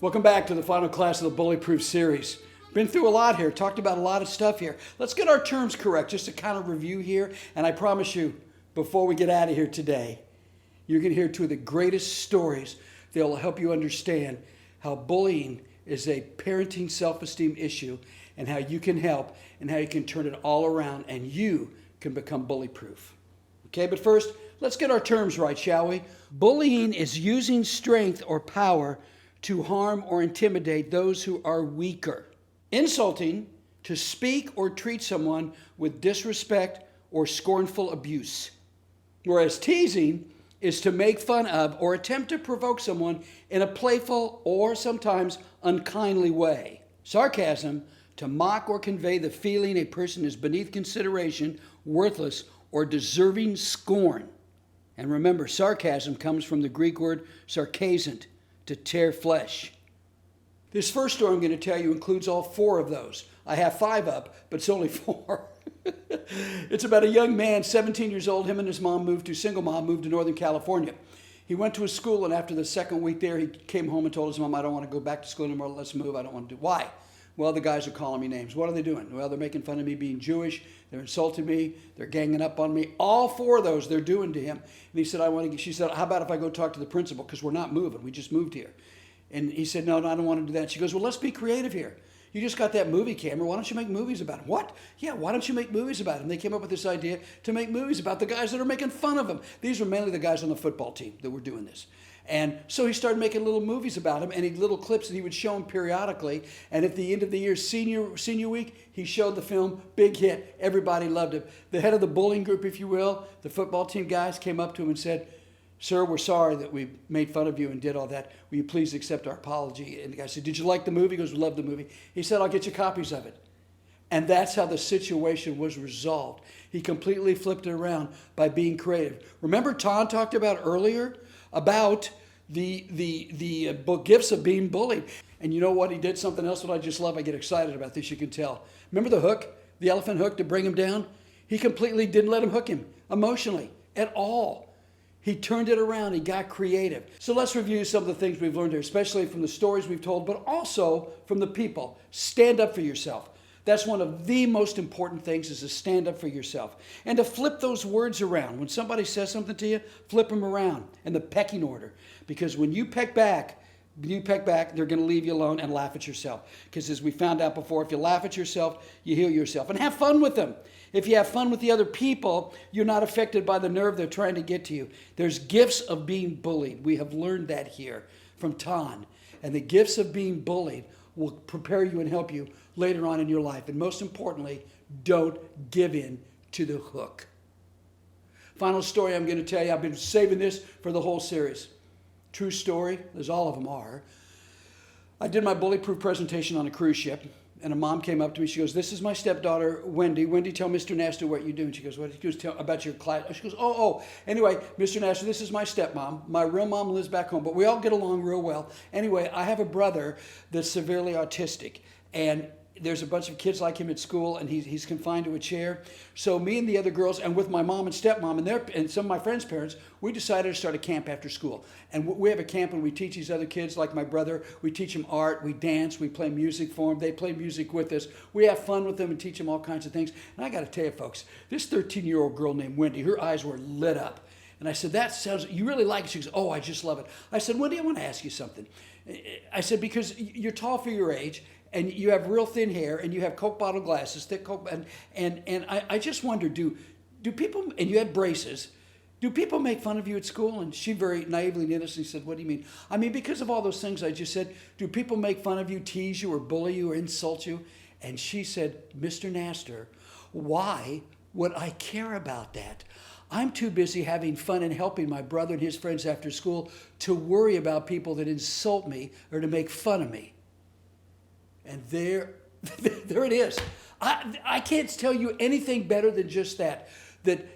Welcome back to the final class of the BullyProof series. Been through a lot here, talked about a lot of stuff here. Let's get our terms correct, just to kind of review here. And I promise you, before we get out of here today, you're going to hear two of the greatest stories that will help you understand how bullying is a parenting self-esteem issue and how you can help and how you can turn it all around and you can become bully-proof. Okay, but first, let's get our terms right, shall we? Bullying is using strength or power to harm or intimidate those who are weaker. Insulting, to speak or treat someone with disrespect or scornful abuse. Whereas teasing is to make fun of or attempt to provoke someone in a playful or sometimes unkindly way. Sarcasm, to mock or convey the feeling a person is beneath consideration, worthless, or deserving scorn. And remember, sarcasm comes from the Greek word sarkazent, to tear flesh. This first story I'm going to tell you includes all four of those. I have five up, but it's only four. It's about a young man, 17 years old. Him and his mom moved to Northern California. He went to his school, and after the second week there, he came home and told his mom, I don't want to go back to school anymore. Let's move. I don't want to do. Why? Well, the guys are calling me names. What are they doing? Well, they're making fun of me being Jewish. They're insulting me. They're ganging up on me. All four of those they're doing to him. And he said, she said, how about if I go talk to the principal? Because we're not moving. We just moved here. And he said, no, I don't want to do that. She goes, well, let's be creative here. You just got that movie camera. Why don't you make movies about him? What? Yeah, why don't you make movies about him? They came up with this idea to make movies about the guys that are making fun of him. These were mainly the guys on the football team that were doing this. And so he started making little movies about him and little clips that he would show them periodically. And at the end of the year, senior week, he showed the film, big hit. Everybody loved it. The head of the bullying group, if you will, the football team guys came up to him and said, sir, we're sorry that we made fun of you and did all that. Will you please accept our apology? And the guy said, did you like the movie? He goes, we love the movie. He said, I'll get you copies of it. And that's how the situation was resolved. He completely flipped it around by being creative. Remember Tom talked about earlier about the gifts of being bullied. And you know what? He did something else that I just love. I get excited about this, you can tell. Remember the hook, the elephant hook to bring him down? He completely didn't let him hook him emotionally at all. He turned it around. He got creative. So let's review some of the things we've learned here, especially from the stories we've told, but also from the people. Stand up for yourself. That's one of the most important things, is to stand up for yourself. And to flip those words around. When somebody says something to you, flip them around in the pecking order. Because when you peck back, they're going to leave you alone and laugh at yourself. Because as we found out before, if you laugh at yourself, you heal yourself. And have fun with them. If you have fun with the other people, you're not affected by the nerve they're trying to get to you. There's gifts of being bullied. We have learned that here from Tan. And the gifts of being bullied will prepare you and help you later on in your life. And most importantly, don't give in to the hook. Final story I'm going to tell you. I've been saving this for the whole series. True story, as all of them are. I did my BullyProof presentation on a cruise ship, and a mom came up to me. She goes, this is my stepdaughter, Wendy. Wendy, tell Mr. Naster what you do. And she goes, what? She goes, tell about your class. She goes, oh. Anyway, Mr. Naster, this is my stepmom. My real mom lives back home, but we all get along real well. Anyway, I have a brother that's severely autistic, and there's a bunch of kids like him at school, and he's confined to a chair. So me and the other girls, and with my mom and stepmom and some of my friends' parents, we decided to start a camp after school. And we have a camp, and we teach these other kids, like my brother. We teach them art, we dance, we play music for them. They play music with us. We have fun with them and teach them all kinds of things. And I got to tell you, folks, this 13-year-old girl named Wendy, her eyes were lit up. And I said, that sounds, you really like it? She goes, oh, I just love it. I said, Wendy, I want to ask you something. I said, because you're tall for your age, and you have real thin hair, and you have Coke bottle glasses, thick Coke, and I just wonder, do people, and you had braces, do people make fun of you at school? And she very naively and innocently said, what do you mean? I mean, because of all those things I just said, do people make fun of you, tease you, or bully you, or insult you? And she said, Mr. Naster, why would I care about that? I'm too busy having fun and helping my brother and his friends after school to worry about people that insult me or to make fun of me. And there it is. I can't tell you anything better than just that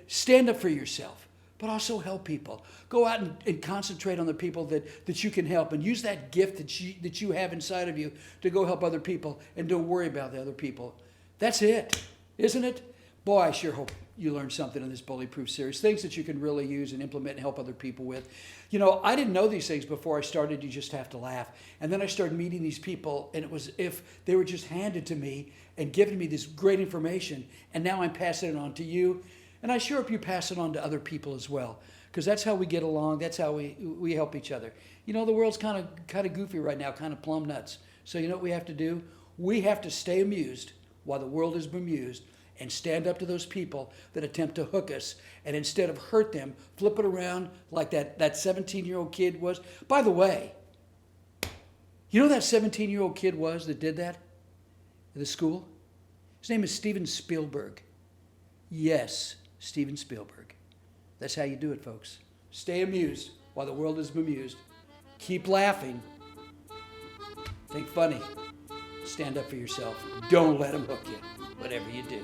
stand up for yourself, but also help people. Go out and concentrate on the people that you can help, and use that gift that you have inside of you to go help other people, and don't worry about the other people. That's it, isn't it? Boy, I sure hope you learned something in this BullyProof series. Things that you can really use and implement and help other people with. You know, I didn't know these things before I started. You just have to laugh. And then I started meeting these people, and it was if they were just handed to me and giving me this great information, and now I'm passing it on to you. And I sure hope you pass it on to other people as well, because that's how we get along. That's how we help each other. You know, the world's kind of goofy right now, kind of plumb nuts. So you know what we have to do? We have to stay amused while the world is bemused, and stand up to those people that attempt to hook us, and instead of hurt them, flip it around like that 17-year-old kid was. By the way, you know who that 17-year-old kid was that did that at the school? His name is Steven Spielberg. Yes, Steven Spielberg. That's how you do it, folks. Stay amused while the world is bemused. Keep laughing. Think funny. Stand up for yourself. Don't let them hook you, whatever you do.